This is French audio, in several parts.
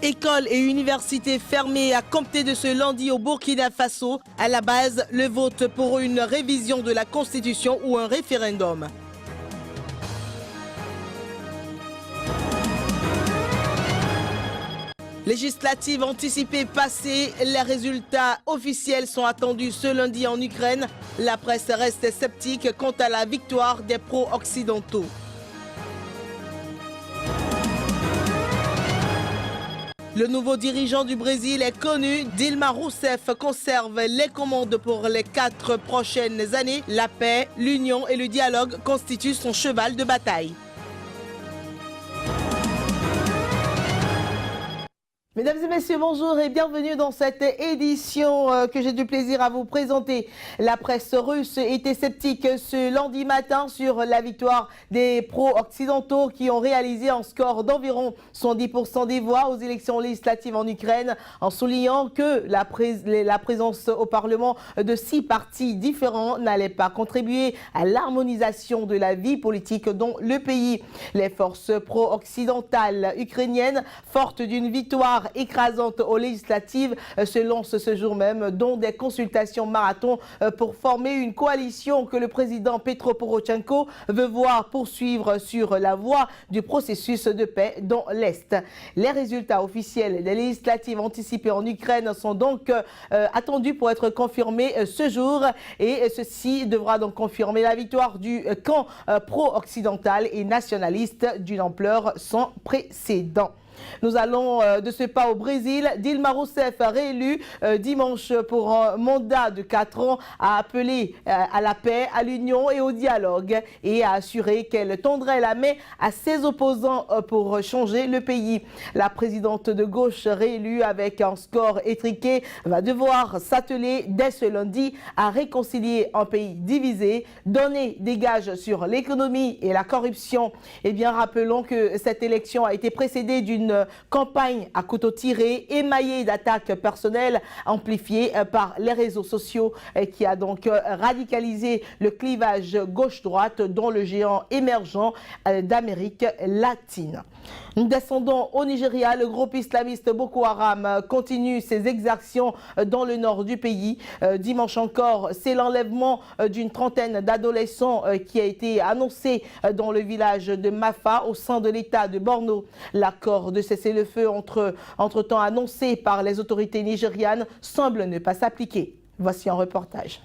Écoles et universités fermées à compter de ce lundi au Burkina Faso. À la base, le vote pour une révision de la Constitution ou un référendum. Législatives anticipées passées, les résultats officiels sont attendus ce lundi en Ukraine. La presse reste sceptique quant à la victoire des pro-occidentaux. Le nouveau dirigeant du Brésil est connu. Dilma Rousseff conserve les commandes pour les 4 prochaines années. La paix, l'union et le dialogue constituent son cheval de bataille. Mesdames et messieurs, bonjour et bienvenue dans cette édition que j'ai du plaisir à vous présenter. La presse russe était sceptique ce lundi matin sur la victoire des pro-occidentaux qui ont réalisé un score d'environ 110% des voix aux élections législatives en Ukraine, en soulignant que la présence au Parlement de 6 partis différents n'allait pas contribuer à l'harmonisation de la vie politique dans le pays. Les forces pro-occidentales ukrainiennes, fortes d'une victoire écrasante aux législatives, se lance ce jour même dans des consultations marathon pour former une coalition que le président Petro Porochenko veut voir poursuivre sur la voie du processus de paix dans l'Est. Les résultats officiels des législatives anticipées en Ukraine sont donc attendus pour être confirmés ce jour et ceci devra donc confirmer la victoire du camp pro-occidental et nationaliste d'une ampleur sans précédent. Nous allons de ce pas au Brésil. Dilma Rousseff, réélue dimanche pour un mandat de 4 ans, a appelé à la paix, à l'union et au dialogue et a assuré qu'elle tendrait la main à ses opposants pour changer le pays. La présidente de gauche réélue avec un score étriqué va devoir s'atteler dès ce lundi à réconcilier un pays divisé, donner des gages sur l'économie et la corruption. Eh bien, rappelons que cette élection a été précédée d'une campagne à couteau tiré, émaillée d'attaques personnelles amplifiées par les réseaux sociaux qui a donc radicalisé le clivage gauche-droite dans le géant émergent d'Amérique latine. Nous descendons au Nigeria. Le groupe islamiste Boko Haram continue ses exactions dans le nord du pays. Dimanche encore, c'est l'enlèvement d'une trentaine d'adolescents qui a été annoncé dans le village de Mafa au sein de l'État de Borno. L'accord de cessez-le-feu entre-temps annoncé par les autorités nigérianes semble ne pas s'appliquer. Voici un reportage.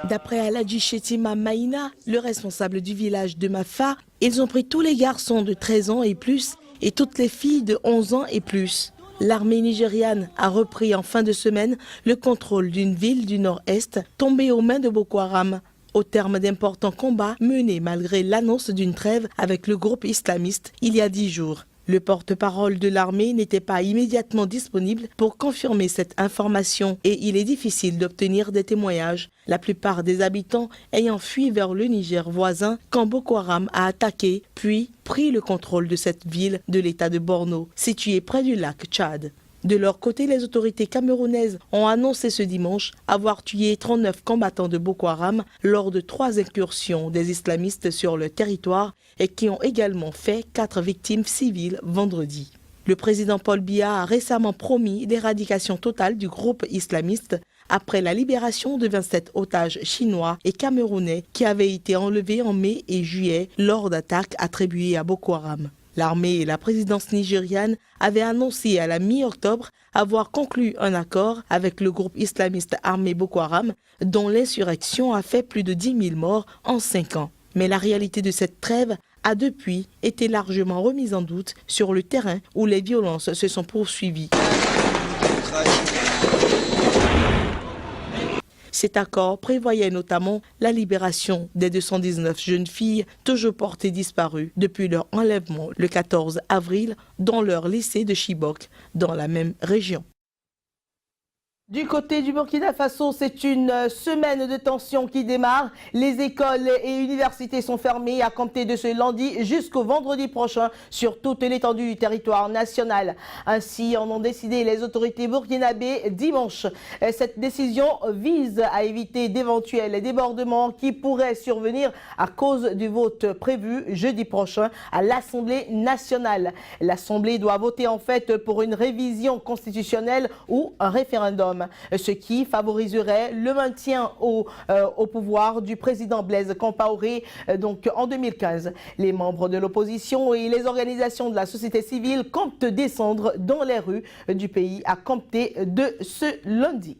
D'après Aladji Chetima Maïna, le responsable du village de Mafa, ils ont pris tous les garçons de 13 ans et plus et toutes les filles de 11 ans et plus. L'armée nigériane a repris en fin de semaine le contrôle d'une ville du nord-est tombée aux mains de Boko Haram, au terme d'importants combats menés malgré l'annonce d'une trêve avec le groupe islamiste il y a 10 jours. Le porte-parole de l'armée n'était pas immédiatement disponible pour confirmer cette information et il est difficile d'obtenir des témoignages, la plupart des habitants ayant fui vers le Niger voisin quand Boko Haram a attaqué puis pris le contrôle de cette ville de l'État de Borno, située près du lac Tchad. De leur côté, les autorités camerounaises ont annoncé ce dimanche avoir tué 39 combattants de Boko Haram lors de 3 incursions des islamistes sur le territoire et qui ont également fait 4 victimes civiles vendredi. Le président Paul Biya a récemment promis l'éradication totale du groupe islamiste après la libération de 27 otages chinois et camerounais qui avaient été enlevés en mai et juillet lors d'attaques attribuées à Boko Haram. L'armée et la présidence nigériane avaient annoncé à la mi-octobre avoir conclu un accord avec le groupe islamiste armé Boko Haram, dont l'insurrection a fait plus de 10 000 morts en 5 ans. Mais la réalité de cette trêve a depuis été largement remise en doute sur le terrain où les violences se sont poursuivies. Cet accord prévoyait notamment la libération des 219 jeunes filles toujours portées disparues depuis leur enlèvement le 14 avril dans leur lycée de Chibok, dans la même région. Du côté du Burkina Faso, c'est une semaine de tension qui démarre. Les écoles et universités sont fermées à compter de ce lundi jusqu'au vendredi prochain sur toute l'étendue du territoire national. Ainsi en ont décidé les autorités burkinabées dimanche. Cette décision vise à éviter d'éventuels débordements qui pourraient survenir à cause du vote prévu jeudi prochain à l'Assemblée nationale. L'Assemblée doit voter en fait pour une révision constitutionnelle ou un référendum, ce qui favoriserait le maintien au pouvoir du président Blaise Compaoré donc en 2015. Les membres de l'opposition et les organisations de la société civile comptent descendre dans les rues du pays à compter de ce lundi.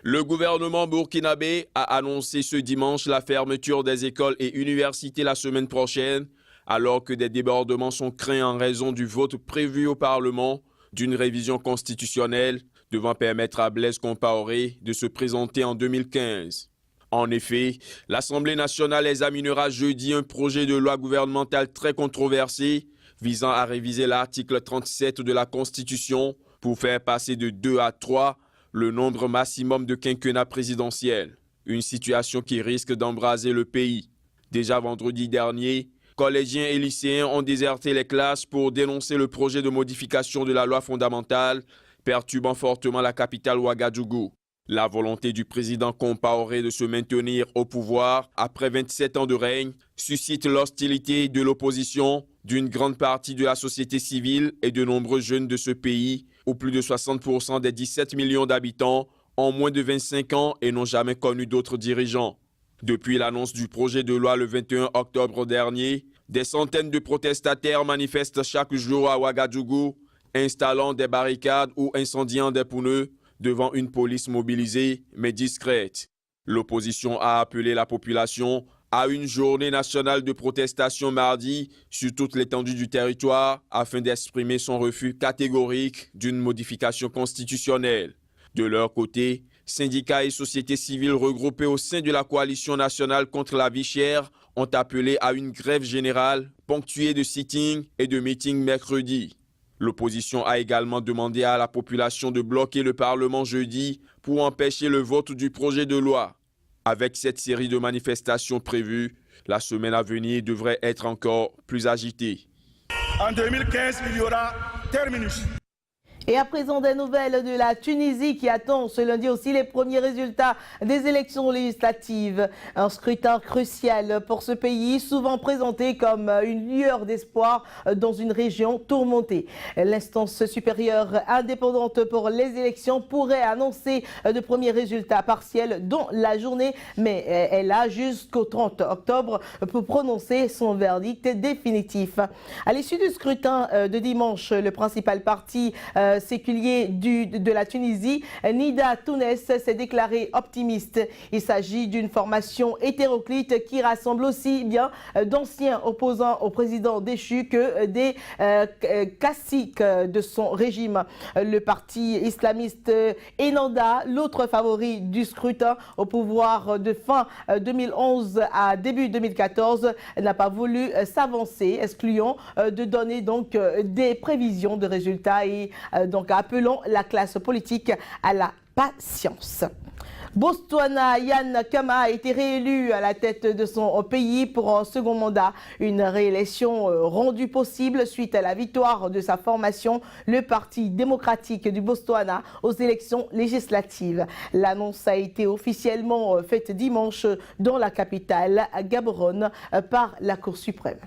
Le gouvernement burkinabé a annoncé ce dimanche la fermeture des écoles et universités la semaine prochaine, alors que des débordements sont craints en raison du vote prévu au Parlement d'une révision constitutionnelle devant permettre à Blaise Compaoré de se présenter en 2015. En effet, l'Assemblée nationale examinera jeudi un projet de loi gouvernementale très controversé visant à réviser l'article 37 de la Constitution pour faire passer de 2 à 3 le nombre maximum de quinquennats présidentiels. Une situation qui risque d'embraser le pays. Déjà vendredi dernier, collégiens et lycéens ont déserté les classes pour dénoncer le projet de modification de la loi fondamentale perturbant fortement la capitale Ouagadougou. La volonté du président Compaoré de se maintenir au pouvoir après 27 ans de règne suscite l'hostilité de l'opposition, d'une grande partie de la société civile et de nombreux jeunes de ce pays, où plus de 60% des 17 millions d'habitants ont moins de 25 ans et n'ont jamais connu d'autres dirigeants. Depuis l'annonce du projet de loi le 21 octobre dernier, des centaines de protestataires manifestent chaque jour à Ouagadougou, installant des barricades ou incendiant des pneus devant une police mobilisée mais discrète. L'opposition a appelé la population à une journée nationale de protestation mardi sur toute l'étendue du territoire afin d'exprimer son refus catégorique d'une modification constitutionnelle. De leur côté, syndicats et sociétés civiles regroupés au sein de la coalition nationale contre la vie chère ont appelé à une grève générale ponctuée de sit-ins et de meetings mercredi. L'opposition a également demandé à la population de bloquer le Parlement jeudi pour empêcher le vote du projet de loi. Avec cette série de manifestations prévues, la semaine à venir devrait être encore plus agitée. En 2015, il y aura terminus. Et à présent, des nouvelles de la Tunisie qui attend ce lundi aussi les premiers résultats des élections législatives. Un scrutin crucial pour ce pays, souvent présenté comme une lueur d'espoir dans une région tourmentée. L'instance supérieure indépendante pour les élections pourrait annoncer de premiers résultats partiels dans la journée, mais elle a jusqu'au 30 octobre pour prononcer son verdict définitif. À l'issue du scrutin de dimanche, le principal parti séculier de la Tunisie, Nida Tounes, s'est déclaré optimiste. Il s'agit d'une formation hétéroclite qui rassemble aussi bien d'anciens opposants au président déchu que des caciques de son régime. Le parti islamiste Ennahda, l'autre favori du scrutin au pouvoir de fin 2011 à début 2014, n'a pas voulu s'avancer, excluant de donner donc des prévisions de résultats et donc appelons la classe politique à la patience. Botswana, Yann Kama a été réélu à la tête de son pays pour un second mandat. Une réélection rendue possible suite à la victoire de sa formation, le Parti démocratique du Botswana, aux élections législatives. L'annonce a été officiellement faite dimanche dans la capitale, Gaborone, par la Cour suprême.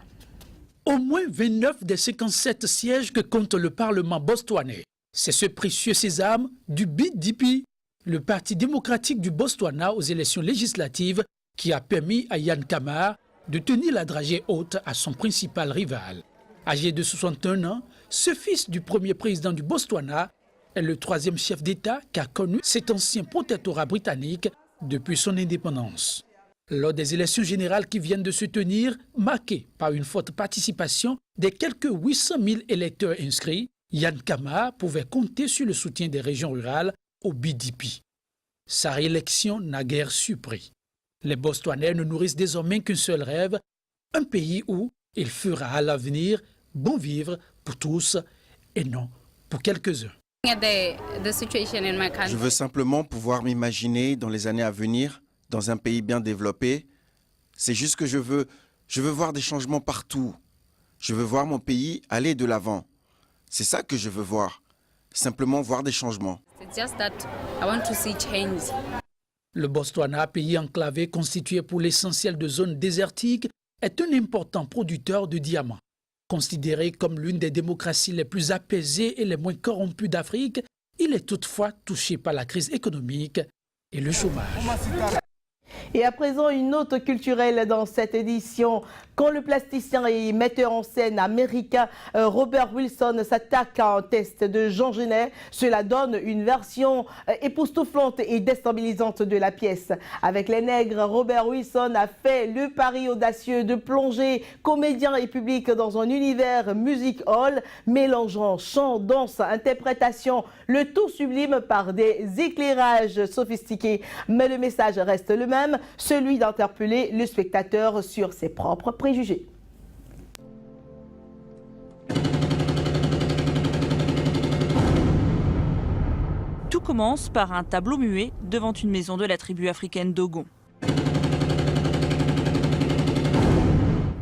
Au moins 29 des 57 sièges que compte le Parlement botswanais. C'est ce précieux sésame du BDP, le Parti démocratique du Botswana aux élections législatives, qui a permis à Yann Kama de tenir la dragée haute à son principal rival. Âgé de 61 ans, ce fils du premier président du Botswana est le troisième chef d'État qu'a connu cet ancien protectorat britannique depuis son indépendance. Lors des élections générales qui viennent de se tenir, marquées par une forte participation des quelques 800 000 électeurs inscrits, Yann Kama pouvait compter sur le soutien des régions rurales au BDP. Sa réélection n'a guère surpris. Les Botswanais ne nourrissent désormais qu'un seul rêve, un pays où il fera à l'avenir bon vivre pour tous et non pour quelques-uns. Je veux simplement pouvoir m'imaginer dans les années à venir, dans un pays bien développé. C'est juste que je veux voir des changements partout. Je veux voir mon pays aller de l'avant. C'est ça que je veux voir. Simplement voir des changements. Le Botswana, pays enclavé constitué pour l'essentiel de zones désertiques, est un important producteur de diamants. Considéré comme l'une des démocraties les plus apaisées et les moins corrompues d'Afrique, il est toutefois touché par la crise économique et le chômage. Et à présent, une note culturelle dans cette édition. Quand le plasticien et metteur en scène américain Robert Wilson s'attaque à un test de Jean Genet, cela donne une version époustouflante et déstabilisante de la pièce. Avec Les Nègres, Robert Wilson a fait le pari audacieux de plonger comédiens et public dans un univers music hall, mélangeant chant, danse, interprétation, le tout sublime par des éclairages sophistiqués. Mais le message reste le même, celui d'interpeller le spectateur sur ses propres préjugés. Tout commence par un tableau muet devant une maison de la tribu africaine Dogon.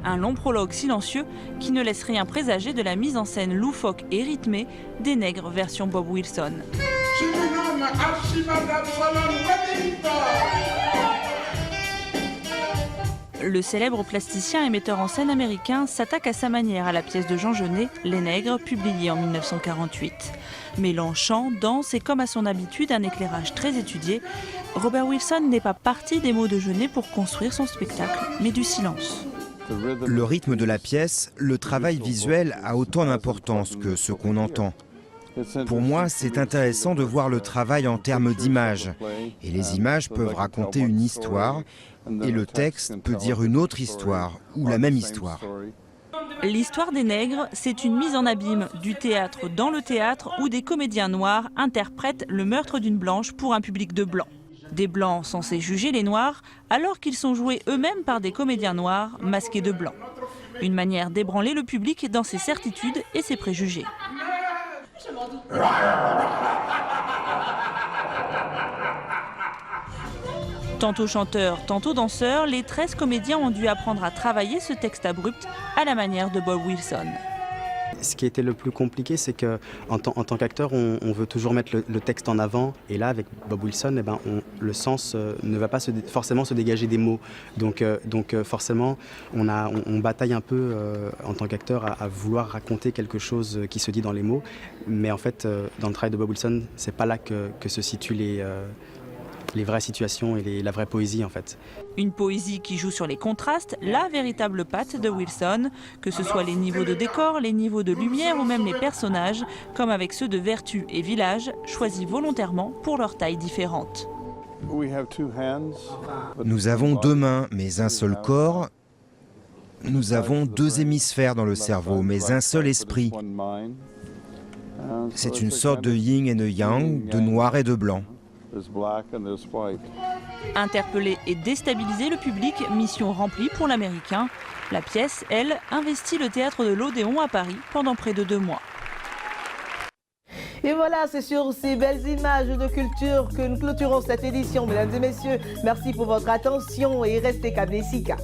Un long prologue silencieux qui ne laisse rien présager de la mise en scène loufoque et rythmée des Nègres version Bob Wilson. Le célèbre plasticien et metteur en scène américain s'attaque à sa manière à la pièce de Jean Genet, Les Nègres, publiée en 1948. Mêlant chant, danse et comme à son habitude un éclairage très étudié, Robert Wilson n'est pas parti des mots de Genet pour construire son spectacle, mais du silence. Le rythme de la pièce, le travail visuel a autant d'importance que ce qu'on entend. Pour moi, c'est intéressant de voir le travail en termes d'images. Et les images peuvent raconter une histoire, et le texte peut dire une autre histoire, ou la même histoire. L'histoire des Nègres, c'est une mise en abîme du théâtre dans le théâtre où des comédiens noirs interprètent le meurtre d'une blanche pour un public de blancs. Des blancs censés juger les noirs alors qu'ils sont joués eux-mêmes par des comédiens noirs masqués de blancs. Une manière d'ébranler le public dans ses certitudes et ses préjugés. Tantôt chanteurs, tantôt danseurs, les 13 comédiens ont dû apprendre à travailler ce texte abrupt à la manière de Bob Wilson. Ce qui était le plus compliqué, c'est qu'en tant qu'acteur, on veut toujours mettre le texte en avant. Et là, avec Bob Wilson, le sens ne va pas forcément se dégager des mots. Donc forcément, on bataille un peu en tant qu'acteur à vouloir raconter quelque chose qui se dit dans les mots. Mais en fait, dans le travail de Bob Wilson, c'est pas là que se situent les vraies situations et la vraie poésie en fait. Une poésie qui joue sur les contrastes, la véritable patte de Wilson, que ce soit les niveaux de décor, les niveaux de lumière ou même les personnages, comme avec ceux de Vertu et Village, choisis volontairement pour leur taille différente. Nous avons 2 mains, mais un seul corps. Nous avons 2 hémisphères dans le cerveau, mais un seul esprit. C'est une sorte de yin et de yang, de noir et de blanc. Interpeller et déstabiliser le public, mission remplie pour l'Américain. La pièce, elle, investit le théâtre de l'Odéon à Paris pendant près de 2 mois. Et voilà, c'est sur ces belles images de culture que nous clôturons cette édition. Mesdames et messieurs, merci pour votre attention et restez câblés Sika.